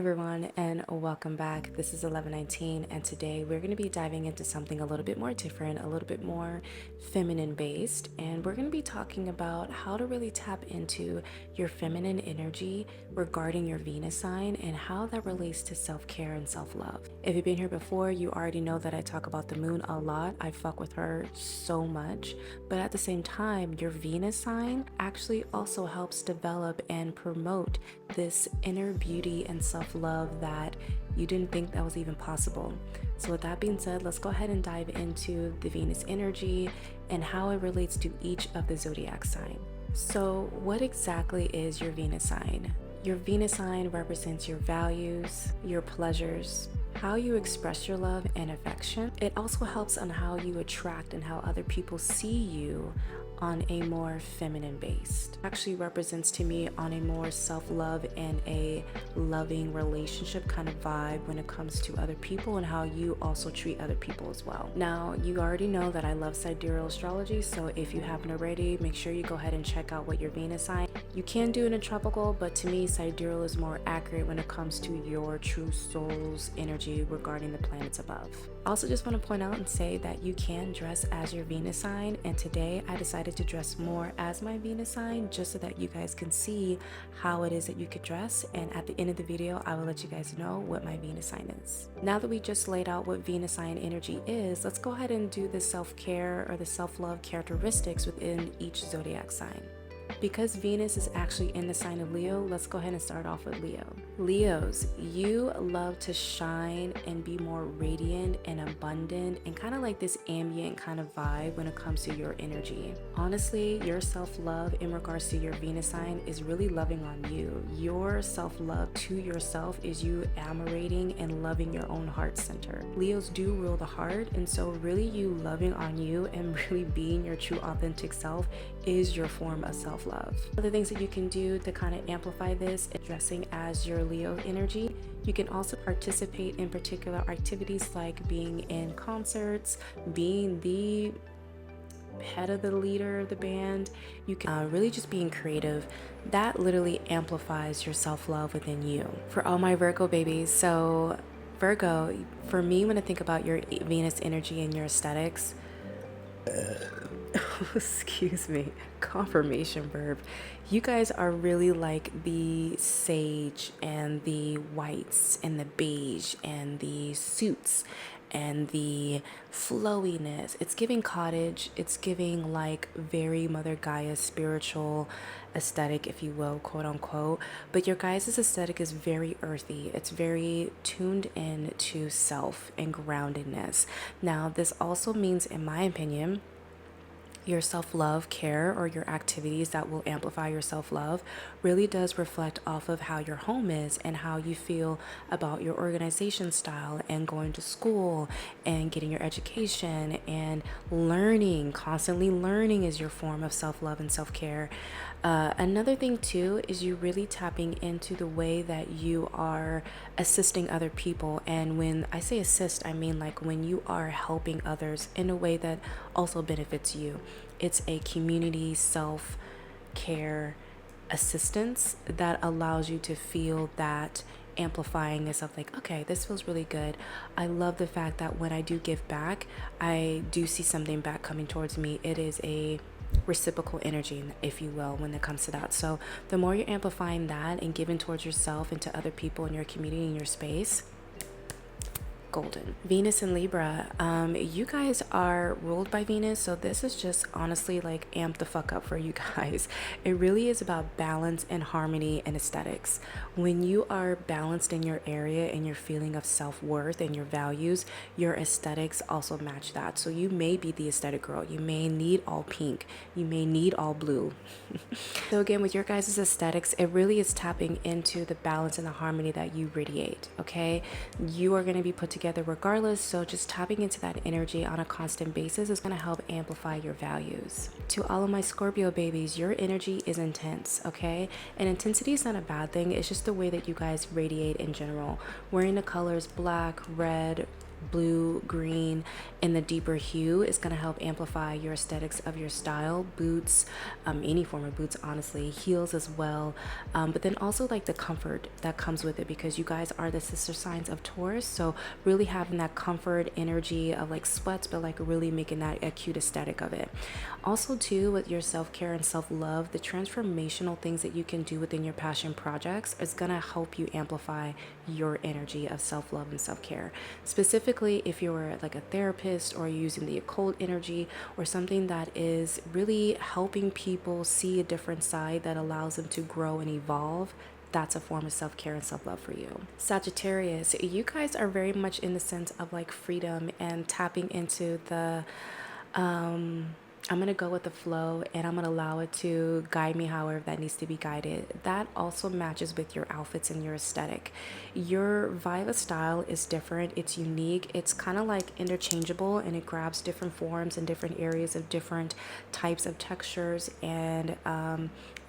everyone, and welcome back. This is 1119, and today we're going to be diving into something a little bit more different, a little bit more feminine based, and we're going to be talking about how to really tap into your feminine energy regarding your Venus sign and how that relates to self-care and self-love. If you've been here before, you already know that I talk about the moon a lot. I fuck with her so much, but at the same time, your Venus sign actually also helps develop and promote this inner beauty and self-love that you didn't think that was even possible. So with that being said, let's go ahead and dive into the Venus energy and how it relates to each of the zodiac sign. So what exactly is your Venus sign? Your Venus sign represents your values, your pleasures, how you express your love and affection. It also helps on how you attract and how other people see you on a more feminine based. Actually represents to me on a more self-love and a loving relationship kind of vibe when it comes to other people and how you also treat other people as well. Now, you already know that I love sidereal astrology, so if you haven't already, make sure you go ahead and check out what your Venus sign. You can do it in tropical, but to me, sidereal is more accurate when it comes to your true soul's energy regarding the planets above. I also just want to point out and say that you can dress as your Venus sign, and today I decided to dress more as my Venus sign just so that you guys can see how it is that you could dress, and at the end of the video I will let you guys know what my Venus sign is. Now that we just laid out what Venus sign energy is, let's go ahead and do the self-care or the self-love characteristics within each zodiac sign. Because Venus is actually in the sign of Leo, let's go ahead and start off with Leo. Leos, you love to shine and be more radiant and abundant and kind of like this ambient kind of vibe when it comes to your energy. Honestly, your self-love in regards to your Venus sign is really loving on you. Your self-love to yourself is you admirating and loving your own heart center. Leos do rule the heart, and so really you loving on you and really being your true authentic self is your form of self-love. Other things that you can do to kind of amplify this is dressing as your Leo energy. You can also participate in particular activities like being in concerts, being the head of the leader of the band. You can really just being creative. That literally amplifies your self-love within you. For all my Virgo babies, so Virgo, for me, when I think about your Venus energy and your aesthetics, excuse me, confirmation verb. You guys are really like the sage and the whites and the beige and the suits and the flowiness. It's giving cottage. It's giving like very Mother Gaia spiritual aesthetic, if you will, quote unquote. But your guys' aesthetic is very earthy. It's very tuned in to self and groundedness. Now, this also means, in my opinion, your self-love care or your activities that will amplify your self-love really does reflect off of how your home is and how you feel about your organization style and going to school and getting your education and learning. Constantly learning is your form of self-love and self-care. Another thing too is you really tapping into the way that you are assisting other people. And when I say assist, I mean like when you are helping others in a way that also benefits you. It's a community self-care assistance that allows you to feel that amplifying this of like, okay, this feels really good. I love the fact that when I do give back, I do see something back coming towards me. It is a reciprocal energy, if you will, when it comes to that. So the more you're amplifying that and giving towards yourself and to other people in your community, in your space, golden. Venus and Libra, you guys are ruled by Venus, so this is just honestly like amp the fuck up for you guys. It really is about balance and harmony and aesthetics. When you are balanced in your area and your feeling of self-worth and your values, your aesthetics also match that. So you may be the aesthetic girl, you may need all pink, you may need all blue. So again, with your guys' aesthetics, it really is tapping into the balance and the harmony that you radiate. Okay, you are going to be put together regardless, so just tapping into that energy on a constant basis is going to help amplify your values. To all of my Scorpio babies, your energy is intense, okay? And intensity is not a bad thing, it's just the way that you guys radiate in general. Wearing the colors black, red, blue, green, and the deeper hue is going to help amplify your aesthetics of your style. Boots, any form of boots, honestly, heels as well, but then also like the comfort that comes with it, because you guys are the sister signs of Taurus, so really having that comfort energy of like sweats, but like really making that a cute aesthetic of it. Also too, with your self-care and self-love, the transformational things that you can do within your passion projects is going to help you amplify your energy of self-love and self-care. Specifically, if you're like a therapist or using the occult energy or something that is really helping people see a different side that allows them to grow and evolve, that's a form of self-care and self-love for you. Sagittarius, you guys are very much in the sense of like freedom and tapping into the I'm going to go with the flow, and I'm going to allow it to guide me however that needs to be guided. That also matches with your outfits and your aesthetic. Your vibe of style is different. It's unique. It's kind of like interchangeable, and it grabs different forms and different areas of different types of textures and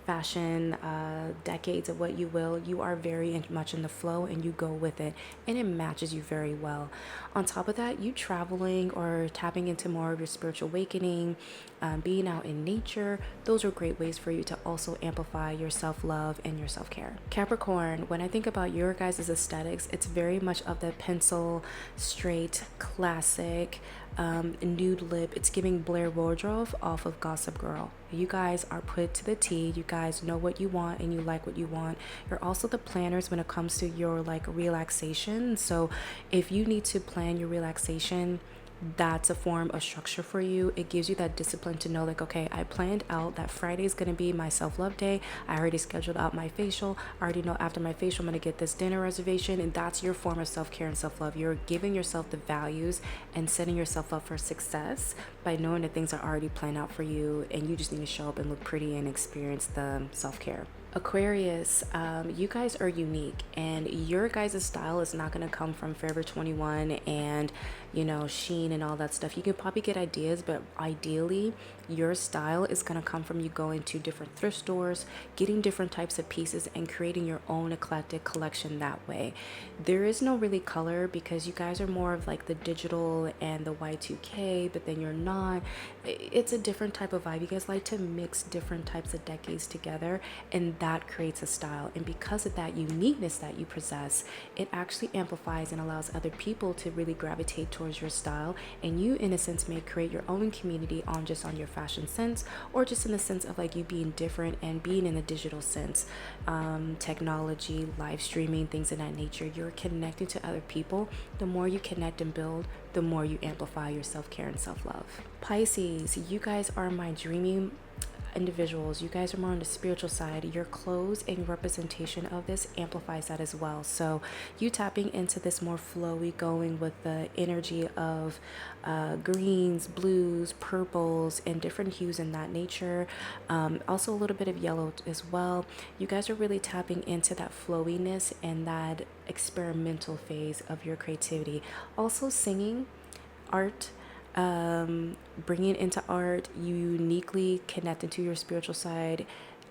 fashion, decades of what you will. You are very much in the flow and you go with it, and it matches you very well. On top of that, you traveling or tapping into more of your spiritual awakening, being out in nature, those are great ways for you to also amplify your self-love and your self-care. Capricorn, when I think about your guys' aesthetics, it's very much of the pencil, straight, classic, nude lip. It's giving Blair Wardrobe off of Gossip Girl. You guys are put to the T. You guys know what you want and you like what you want. You're also the planners when it comes to your like relaxation. So if you need to plan your relaxation, that's a form of structure for you. It gives you that discipline to know like, okay, I planned out that Friday is going to be my self-love day. I already scheduled out my facial. I already know after my facial I'm going to get this dinner reservation, and that's your form of self-care and self-love. You're giving yourself the values and setting yourself up for success by knowing that things are already planned out for you, and you just need to show up and look pretty and experience the self-care. Aquarius, you guys are unique, and your guys' style is not going to come from Forever 21 and, you know, Sheen and all that stuff. You can probably get ideas, but ideally your style is going to come from you going to different thrift stores, getting different types of pieces, and creating your own eclectic collection that way. There is no really color, because you guys are more of like the digital and the Y2K, but then you're not. It's a different type of vibe. You guys like to mix different types of decades together, and that creates a style. And because of that uniqueness that you possess, it actually amplifies and allows other people to really gravitate towards your style, and you in a sense may create your own community on your fashion sense, or just in the sense of like you being different and being in the digital sense, technology, live streaming, things of that nature. You're connecting to other people. The more you connect and build, the more you amplify your self-care and self-love. Pisces, you guys are my dreamy individuals. You guys are more on the spiritual side. Your clothes and representation of this amplifies that as well. So you tapping into this more flowy, going with the energy of greens, blues, purples, and different hues in that nature. Also a little bit of yellow as well. You guys are really tapping into that flowiness and that experimental phase of your creativity. Also singing, art, bringing into art, you uniquely connect into your spiritual side,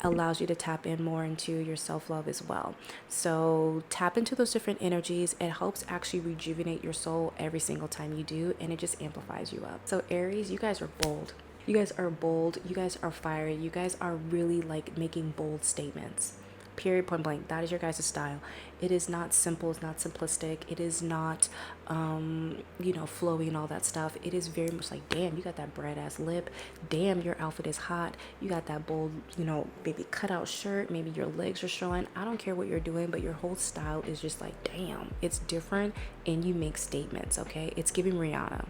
allows you to tap in more into your self-love as well. So tap into those different energies. It helps actually rejuvenate your soul every single time you do, and it just amplifies you up. So Aries, you guys are bold. You guys are bold. You guys are fiery. You guys are really like making bold statements. Period, point blank. That is your guys' style. It is not simple. It's not simplistic. It is not, flowy and all that stuff. It is very much like, damn, you got that bread ass lip. Damn, your outfit is hot. You got that bold, maybe cut out shirt. Maybe your legs are showing. I don't care what you're doing, but your whole style is just like, damn, it's different, and you make statements. Okay, it's giving Rihanna.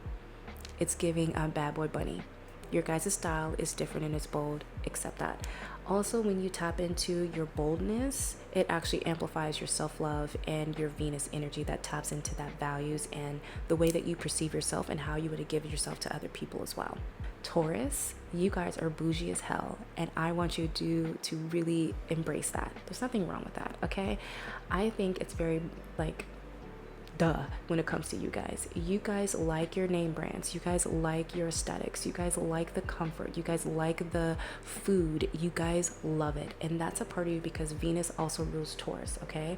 It's giving Bad Boy Bunny. Your guys' style is different and it's bold. Accept that. Also, when you tap into your boldness, it actually amplifies your self-love and your Venus energy that taps into that values and the way that you perceive yourself and how you would give yourself to other people as well. Taurus, you guys are bougie as hell, and I want you to really embrace that. There's nothing wrong with that, okay? I think it's very when it comes to you guys. You guys like your name brands. You guys like your aesthetics. You guys like the comfort. You guys like the food. You guys love it. And that's a part of you because Venus also rules Taurus, okay?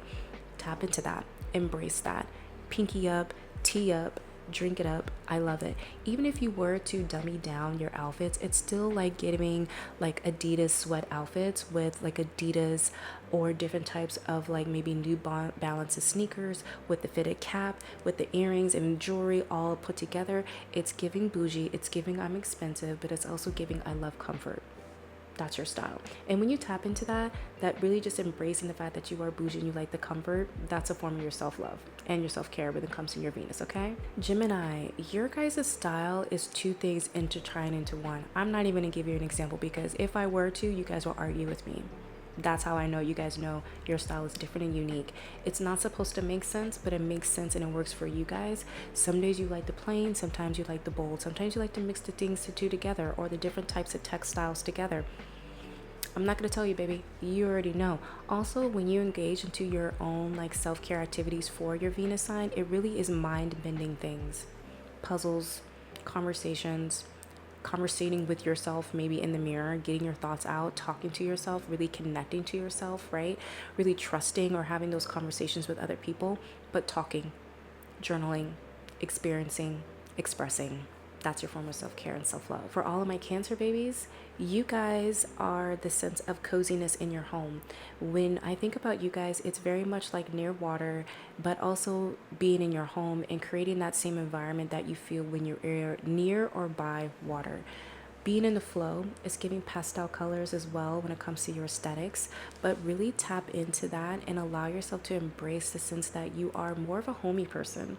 Tap into that. Embrace that. Pinky up, tee up, drink it up. I love it. Even if you were to dummy down your outfits, it's still like giving like Adidas sweat outfits with like Adidas or different types of like maybe New Balances sneakers with the fitted cap, with the earrings and jewelry all put together. It's giving bougie, it's giving I'm expensive, but it's also giving I love comfort. That's your style. And when you tap into that, that really just embracing the fact that you are bougie and you like the comfort, that's a form of your self-love and your self-care when it comes to your Venus, okay? Gemini, your guys' style is two things intertwined into one. I'm not even gonna give you an example because if I were to, you guys will argue with me. That's how I know you guys know your style is different and unique. It's not supposed to make sense, but it makes sense and it works for you guys. Some days you like the plain, sometimes you like the bold, sometimes you like to mix the things to two together or the different types of textiles together. I'm not gonna tell you, baby. You already know. Also, when you engage into your own like self-care activities for your Venus sign, it really is mind-bending things. Puzzles, conversations, conversating with yourself, maybe in the mirror, getting your thoughts out, talking to yourself, really connecting to yourself, right? Really trusting or having those conversations with other people, but talking, journaling, experiencing, expressing. That's your form of self-care and self-love. For all of my Cancer babies, you guys are the sense of coziness in your home. When I think about you guys, it's very much like near water, but also being in your home and creating that same environment that you feel when you're near or by water. Being in the flow is giving pastel colors as well when it comes to your aesthetics, but really tap into that and allow yourself to embrace the sense that you are more of a homey person.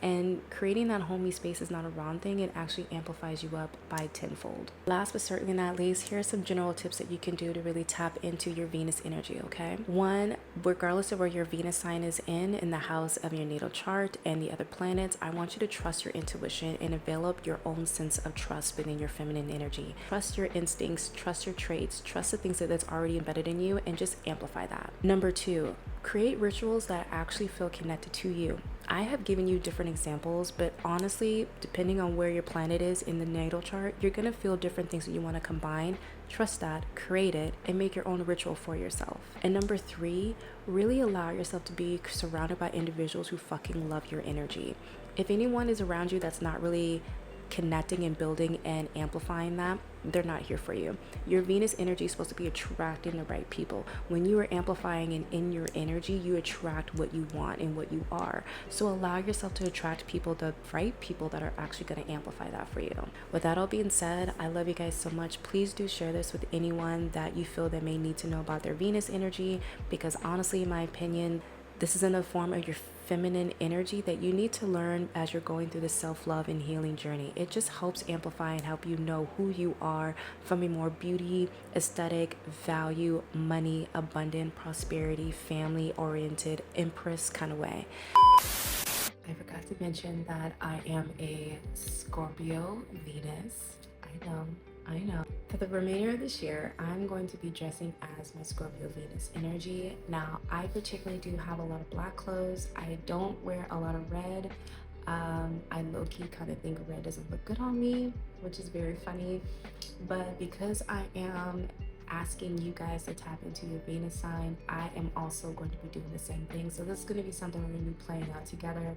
And creating that homey space is not a wrong thing. It actually amplifies you up by tenfold. Last but certainly not least, here are some general tips that you can do to really tap into your Venus energy, okay? One, regardless of where your Venus sign is in the house of your natal chart and the other planets, I want you to trust your intuition and develop your own sense of trust within your feminine energy. Trust your instincts, trust your traits, trust the things that's already embedded in you, and just amplify that. Number two, create rituals that actually feel connected to you. I have given you different examples, but honestly, depending on where your planet is in the natal chart, you're going to feel different things that you want to combine. Trust that, create it, and make your own ritual for yourself. And number three, really allow yourself to be surrounded by individuals who fucking love your energy. If anyone is around you that's not really connecting and building and amplifying that, they're not here for you. Your Venus energy is supposed to be attracting the right people. When you are amplifying and in your energy, you attract what you want and what you are. So allow yourself to attract people, the right people that are actually going to amplify that for you. With that all being said, I love you guys so much. Please do share this with anyone that you feel that may need to know about their Venus energy, because honestly, in my opinion, this is in the form of your feminine energy that you need to learn as you're going through the self-love and healing journey. It just helps amplify and help you know who you are from a more beauty, aesthetic, value, money, abundant, prosperity, family-oriented, empress kind of way. I forgot to mention that I am a Scorpio Venus. I know. For the remainder of this year, I'm going to be dressing as my Scorpio Venus energy. Now, I particularly do have a lot of black clothes. I don't wear a lot of red. I low-key kind of think red doesn't look good on me, which is very funny. But because I am asking you guys to tap into your Venus sign, I am also going to be doing the same thing. So this is going to be something we're going to be playing out together,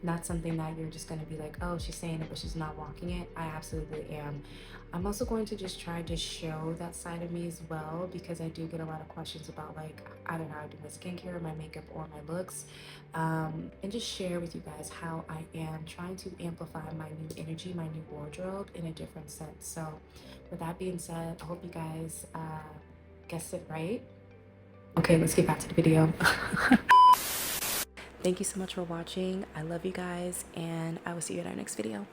not something that you're just going to be like, oh, she's saying it but she's not walking it. I absolutely am. I'm also going to just try to show that side of me as well, because I do get a lot of questions about like, I don't know how to do my skincare, my makeup, or my looks, and just share with you guys how I am trying to amplify my new energy, my new wardrobe in a different sense. So with that being said, I hope you guys guessed it right. Okay, let's get back to the video. Thank you so much for watching. I love you guys, and I will see you in our next video.